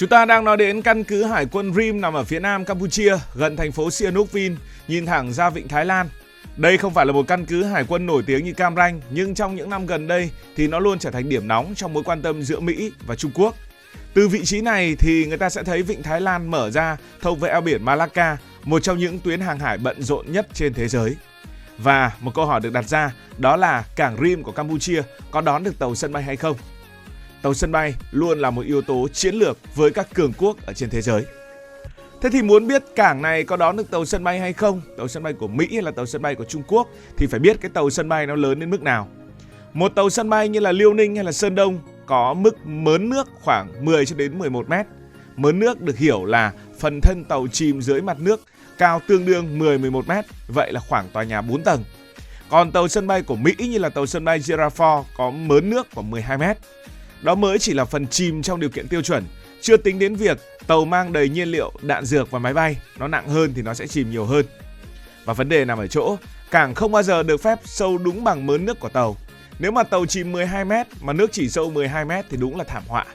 Chúng ta đang nói đến căn cứ hải quân Ream nằm ở phía nam Campuchia, gần thành phố Sihanouk Vin, nhìn thẳng ra vịnh Thái Lan. Đây không phải là một căn cứ hải quân nổi tiếng như Cam Ranh, nhưng trong những năm gần đây thì nó luôn trở thành điểm nóng trong mối quan tâm giữa Mỹ và Trung Quốc. Từ vị trí này thì người ta sẽ thấy vịnh Thái Lan mở ra thông với eo biển Malacca, một trong những tuyến hàng hải bận rộn nhất trên thế giới. Và một câu hỏi được đặt ra đó là cảng Ream của Campuchia có đón được tàu sân bay hay không? Tàu sân bay luôn là một yếu tố chiến lược với các cường quốc ở trên thế giới. Thế thì muốn biết cảng này có đón được tàu sân bay hay không, tàu sân bay của Mỹ hay là tàu sân bay của Trung Quốc, thì phải biết cái tàu sân bay nó lớn đến mức nào. Một tàu sân bay như là Liêu Ninh hay là Sơn Đông có mức mớn nước khoảng 10 cho đến 11 mét. Mớn nước được hiểu là phần thân tàu chìm dưới mặt nước, cao tương đương 10-11 mét, vậy là khoảng tòa nhà 4 tầng. Còn tàu sân bay của Mỹ như là tàu sân bay Giraford có mớn nước khoảng 12 mét. Đó mới chỉ là phần chìm trong điều kiện tiêu chuẩn, chưa tính đến việc tàu mang đầy nhiên liệu, đạn dược và máy bay, nó nặng hơn thì nó sẽ chìm nhiều hơn. Và vấn đề nằm ở chỗ, cảng không bao giờ được phép sâu đúng bằng mớn nước của tàu. Nếu mà tàu chìm 12 mét mà nước chỉ sâu 12 mét thì đúng là thảm họa.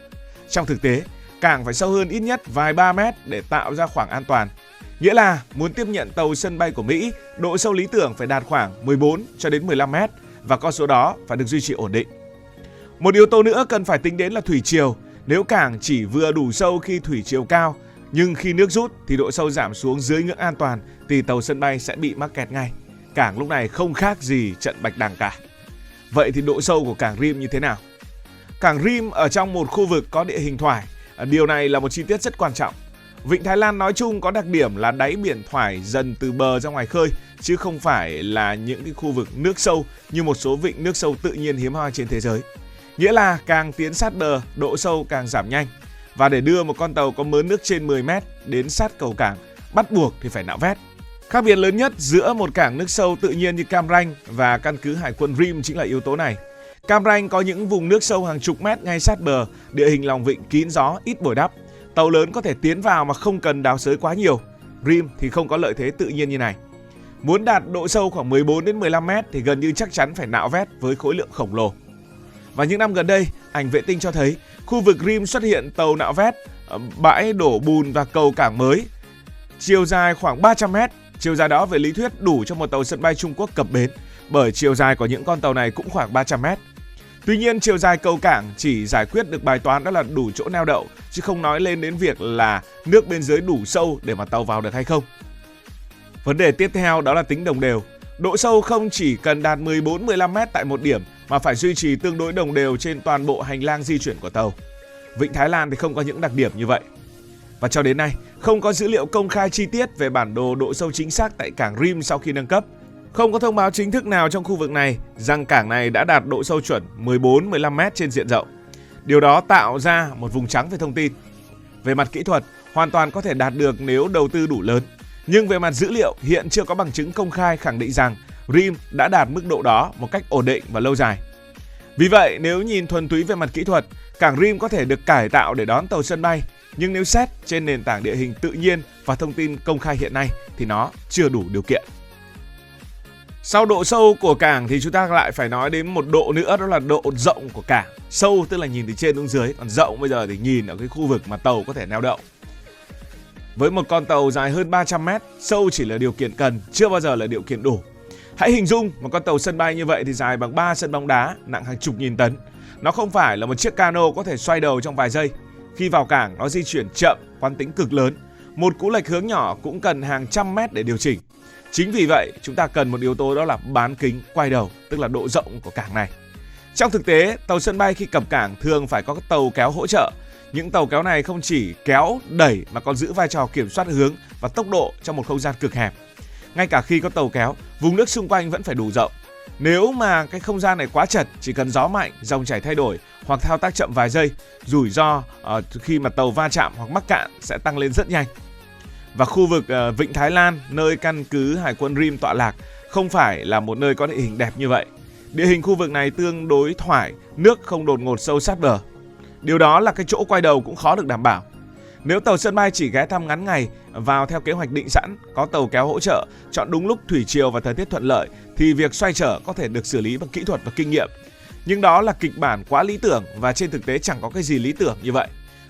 Trong thực tế, cảng phải sâu hơn ít nhất vài 3 mét để tạo ra khoảng an toàn. Nghĩa là muốn tiếp nhận tàu sân bay của Mỹ, độ sâu lý tưởng phải đạt khoảng 14 cho đến 15 mét và con số đó phải được duy trì ổn định. Một yếu tố nữa cần phải tính đến là thủy triều. Nếu cảng chỉ vừa đủ sâu khi thủy triều cao, nhưng khi nước rút thì độ sâu giảm xuống dưới ngưỡng an toàn thì tàu sân bay sẽ bị mắc kẹt ngay. Cảng lúc này không khác gì trận bạch đằng cả. Vậy thì độ sâu của cảng Ream như thế nào? Cảng Ream ở trong một khu vực có địa hình thoải. Điều này là một chi tiết rất quan trọng. Vịnh Thái Lan nói chung có đặc điểm là đáy biển thoải dần từ bờ ra ngoài khơi, chứ không phải là những cái khu vực nước sâu như một số vịnh nước sâu tự nhiên hiếm hoi trên thế giới. Nghĩa là càng tiến sát bờ, độ sâu càng giảm nhanh. Và để đưa một con tàu có mớn nước trên 10 mét đến sát cầu cảng, bắt buộc thì phải nạo vét. Khác biệt lớn nhất giữa một cảng nước sâu tự nhiên như Cam Ranh và căn cứ hải quân Ream chính là yếu tố này. Cam Ranh có những vùng nước sâu hàng chục mét ngay sát bờ, địa hình lòng vịnh kín gió, ít bồi đắp. Tàu lớn có thể tiến vào mà không cần đào xới quá nhiều. Ream thì không có lợi thế tự nhiên như này. Muốn đạt độ sâu khoảng 14 đến 15 mét thì gần như chắc chắn phải nạo vét với khối lượng khổng lồ. Và những năm gần đây, ảnh vệ tinh cho thấy khu vực Ream xuất hiện tàu nạo vét, bãi đổ bùn và cầu cảng mới. Chiều dài khoảng 300 mét, chiều dài đó về lý thuyết đủ cho một tàu sân bay Trung Quốc cập bến, bởi chiều dài của những con tàu này cũng khoảng 300 mét. Tuy nhiên, chiều dài cầu cảng chỉ giải quyết được bài toán đó là đủ chỗ neo đậu, chứ không nói lên đến việc là nước bên dưới đủ sâu để mà tàu vào được hay không. Vấn đề tiếp theo đó là tính đồng đều. Độ sâu không chỉ cần đạt 14-15 mét tại một điểm mà phải duy trì tương đối đồng đều trên toàn bộ hành lang di chuyển của tàu. Vịnh Thái Lan thì không có những đặc điểm như vậy. Và cho đến nay, không có dữ liệu công khai chi tiết về bản đồ độ sâu chính xác tại cảng Ream sau khi nâng cấp. Không có thông báo chính thức nào trong khu vực này rằng cảng này đã đạt độ sâu chuẩn 14-15 mét trên diện rộng. Điều đó tạo ra một vùng trắng về thông tin. Về mặt kỹ thuật, hoàn toàn có thể đạt được nếu đầu tư đủ lớn. Nhưng về mặt dữ liệu, hiện chưa có bằng chứng công khai khẳng định rằng Ream đã đạt mức độ đó một cách ổn định và lâu dài. Vì vậy, nếu nhìn thuần túy về mặt kỹ thuật, cảng Ream có thể được cải tạo để đón tàu sân bay. Nhưng nếu xét trên nền tảng địa hình tự nhiên và thông tin công khai hiện nay thì nó chưa đủ điều kiện. Sau độ sâu của cảng thì chúng ta lại phải nói đến một độ nữa, đó là độ rộng của cảng. Sâu tức là nhìn từ trên xuống dưới, còn rộng bây giờ thì nhìn ở cái khu vực mà tàu có thể neo đậu. Với một con tàu dài hơn 300 mét, sâu chỉ là điều kiện cần, chưa bao giờ là điều kiện đủ. Hãy hình dung một con tàu sân bay như vậy thì dài bằng 3 sân bóng đá, nặng hàng chục nghìn tấn. Nó không phải là một chiếc cano có thể xoay đầu trong vài giây. Khi vào cảng, nó di chuyển chậm, quán tính cực lớn. Một cú lệch hướng nhỏ cũng cần hàng trăm mét để điều chỉnh. Chính vì vậy, chúng ta cần một yếu tố đó là bán kính quay đầu, tức là độ rộng của cảng này. Trong thực tế, tàu sân bay khi cập cảng thường phải có các tàu kéo hỗ trợ. Những tàu kéo này không chỉ kéo, đẩy mà còn giữ vai trò kiểm soát hướng và tốc độ trong một không gian cực hẹp. Ngay cả khi có tàu kéo, vùng nước xung quanh vẫn phải đủ rộng. Nếu mà cái không gian này quá chật, chỉ cần gió mạnh, dòng chảy thay đổi hoặc thao tác chậm vài giây, rủi ro khi mà tàu va chạm hoặc mắc cạn sẽ tăng lên rất nhanh. Và khu vực Vịnh Thái Lan, nơi căn cứ hải quân Ream tọa lạc, không phải là một nơi có địa hình đẹp như vậy. Địa hình khu vực này tương đối thoải, nước không đột ngột sâu sát bờ. Điều đó là cái chỗ quay đầu cũng khó được đảm bảo. Nếu tàu sân bay chỉ ghé thăm ngắn ngày, vào theo kế hoạch định sẵn, có tàu kéo hỗ trợ, chọn đúng lúc thủy triều và thời tiết thuận lợi, thì việc xoay trở có thể được xử lý bằng kỹ thuật và kinh nghiệm. Nhưng đó là kịch bản quá lý tưởng và trên thực tế chẳng có cái gì lý tưởng như vậy.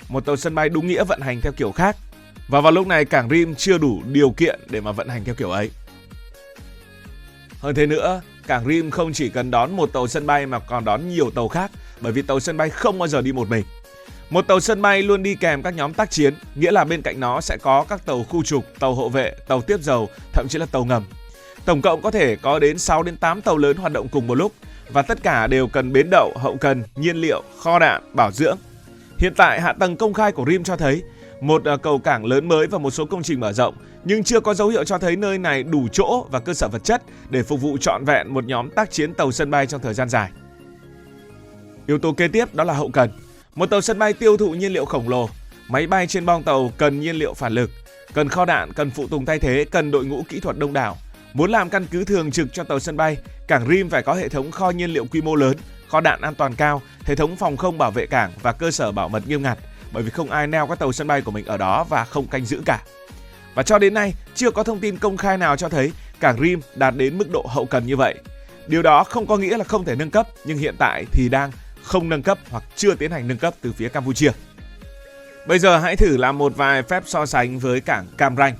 một tàu sân bay đúng nghĩa vận hành theo kiểu khác. Và vào lúc này cảng Rim chưa đủ điều kiện để mà vận hành theo kiểu ấy. Hơn thế nữa, cảng Rim không chỉ cần đón một tàu sân bay mà còn đón nhiều tàu khác, bởi vì tàu sân bay không bao giờ đi một mình. Một tàu sân bay luôn đi kèm các nhóm tác chiến, nghĩa là bên cạnh nó sẽ có các tàu khu trục, tàu hộ vệ, tàu tiếp dầu, thậm chí là tàu ngầm. Tổng cộng có thể có đến 6 đến 8 tàu lớn hoạt động cùng một lúc và tất cả đều cần bến đậu, hậu cần, nhiên liệu, kho đạn, bảo dưỡng. Hiện tại hạ tầng công khai của Rim cho thấy một cầu cảng lớn mới và một số công trình mở rộng, nhưng chưa có dấu hiệu cho thấy nơi này đủ chỗ và cơ sở vật chất để phục vụ trọn vẹn một nhóm tác chiến tàu sân bay trong thời gian dài. Yếu tố kế tiếp đó là hậu cần. Một tàu sân bay tiêu thụ nhiên liệu khổng lồ, máy bay trên boong tàu cần nhiên liệu phản lực, cần kho đạn, cần phụ tùng thay thế, cần đội ngũ kỹ thuật đông đảo. Muốn làm căn cứ thường trực cho tàu sân bay, cảng Rim phải có hệ thống kho nhiên liệu quy mô lớn, kho đạn an toàn cao, hệ thống phòng không bảo vệ cảng và cơ sở bảo mật nghiêm ngặt, bởi vì không ai neo các tàu sân bay của mình ở đó và không canh giữ cả. Và cho đến nay, chưa có thông tin công khai nào cho thấy cảng Rim đạt đến mức độ hậu cần như vậy. Điều đó không có nghĩa là không thể nâng cấp, nhưng hiện tại thì đang không nâng cấp hoặc chưa tiến hành nâng cấp từ phía Campuchia. Bây giờ hãy thử làm một vài phép so sánh với cảng Cam Ranh.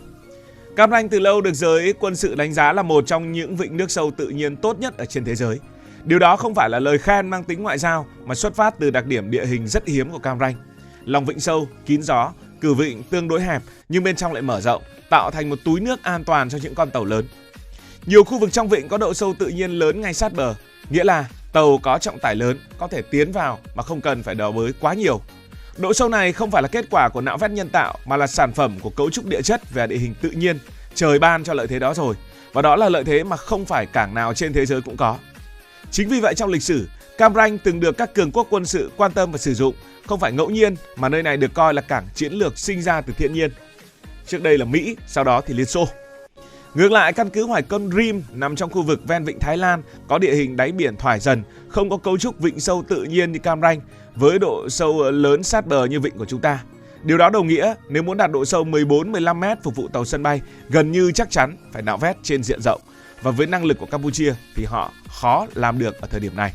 Cam Ranh từ lâu được giới quân sự đánh giá là một trong những vịnh nước sâu tự nhiên tốt nhất ở trên thế giới. Điều đó không phải là lời khen mang tính ngoại giao mà xuất phát từ đặc điểm địa hình rất hiếm của Cam Ranh. Lòng vịnh sâu, kín gió, cử vịnh tương đối hẹp nhưng bên trong lại mở rộng, tạo thành một túi nước an toàn cho những con tàu lớn. Nhiều khu vực trong vịnh có độ sâu tự nhiên lớn ngay sát bờ, nghĩa là tàu có trọng tải lớn có thể tiến vào mà không cần phải đào bới quá nhiều. Độ sâu này không phải là kết quả của nạo vét nhân tạo mà là sản phẩm của cấu trúc địa chất và địa hình tự nhiên. Trời ban cho lợi thế đó rồi, và đó là lợi thế mà không phải cảng nào trên thế giới cũng có. Chính vì vậy trong lịch sử, Cam Ranh từng được các cường quốc quân sự quan tâm và sử dụng, không phải ngẫu nhiên mà nơi này được coi là cảng chiến lược sinh ra từ thiên nhiên. Trước đây là Mỹ, sau đó thì Liên Xô. Ngược lại, căn cứ Hải quân Rim nằm trong khu vực ven vịnh Thái Lan, có địa hình đáy biển thoải dần, không có cấu trúc vịnh sâu tự nhiên như Cam Ranh, với độ sâu lớn sát bờ như vịnh của chúng ta. Điều đó đồng nghĩa nếu muốn đạt độ sâu 14-15 mét phục vụ tàu sân bay, gần như chắc chắn phải nạo vét trên diện rộng. Và với năng lực của Campuchia thì họ khó làm được ở thời điểm này.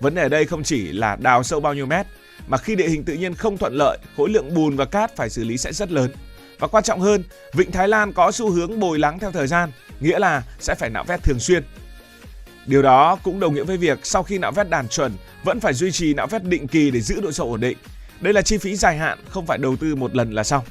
Vấn đề ở đây không chỉ là đào sâu bao nhiêu mét, mà khi địa hình tự nhiên không thuận lợi, khối lượng bùn và cát phải xử lý sẽ rất lớn. Và quan trọng hơn, vịnh Thái Lan có xu hướng bồi lắng theo thời gian, nghĩa là sẽ phải nạo vét thường xuyên. Điều đó cũng đồng nghĩa với việc sau khi nạo vét đạt chuẩn, vẫn phải duy trì nạo vét định kỳ để giữ độ sâu ổn định. Đây là chi phí dài hạn, không phải đầu tư một lần là xong.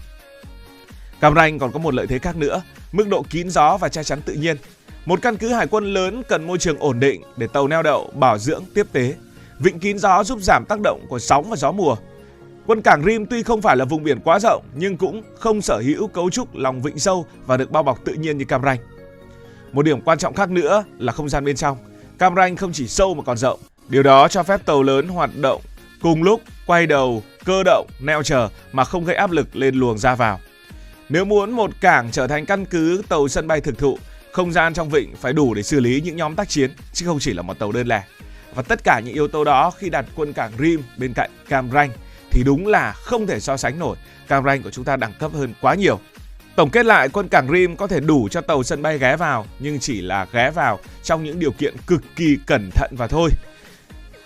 Cam Ranh còn có một lợi thế khác nữa, mức độ kín gió và che chắn tự nhiên. Một căn cứ hải quân lớn cần môi trường ổn định để tàu neo đậu, bảo dưỡng, tiếp tế. Vịnh kín gió giúp giảm tác động của sóng và gió mùa. Quân cảng Rim tuy không phải là vùng biển quá rộng nhưng cũng không sở hữu cấu trúc lòng vịnh sâu và được bao bọc tự nhiên như Cam Ranh. Một điểm quan trọng khác nữa là không gian bên trong. Cam Ranh không chỉ sâu mà còn rộng. Điều đó cho phép tàu lớn hoạt động cùng lúc, quay đầu, cơ động, neo chờ mà không gây áp lực lên luồng ra vào. Nếu muốn một cảng trở thành căn cứ tàu sân bay thực thụ, không gian trong vịnh phải đủ để xử lý những nhóm tác chiến chứ không chỉ là một tàu đơn lẻ. Và tất cả những yếu tố đó khi đặt quân cảng Rim bên cạnh Cam Ranh thì đúng là không thể so sánh nổi. Cam Ranh của chúng ta đẳng cấp hơn quá nhiều. Tổng kết lại, quân cảng Rim có thể đủ cho tàu sân bay ghé vào, nhưng chỉ là ghé vào trong những điều kiện cực kỳ cẩn thận và thôi.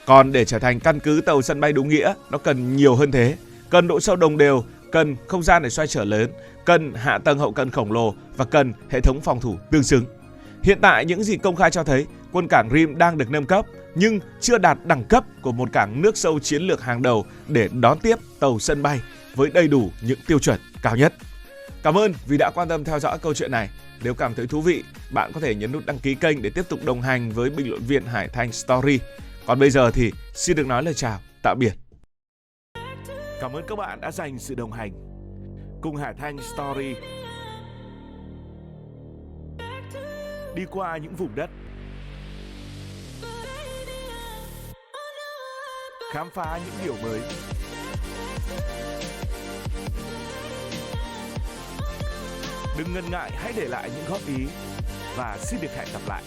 Còn để trở thành căn cứ tàu sân bay đúng nghĩa, nó cần nhiều hơn thế. Cần độ sâu đồng đều, cần không gian để xoay trở lớn, cần hạ tầng hậu cần khổng lồ và cần hệ thống phòng thủ tương xứng. Hiện tại những gì công khai cho thấy quân cảng Rim đang được nâng cấp nhưng chưa đạt đẳng cấp của một cảng nước sâu chiến lược hàng đầu để đón tiếp tàu sân bay với đầy đủ những tiêu chuẩn cao nhất. Cảm ơn vì đã quan tâm theo dõi câu chuyện này. Nếu cảm thấy thú vị, bạn có thể nhấn nút đăng ký kênh để tiếp tục đồng hành với bình luận viên Hải Thanh Story. Còn bây giờ thì xin được nói lời chào, tạm biệt. Cảm ơn các bạn đã dành sự đồng hành cùng Hải Thanh Story. Đi qua những vùng đất, khám phá những điều mới. Đừng ngần ngại, hãy để lại những góp ý và xin được hẹn gặp lại.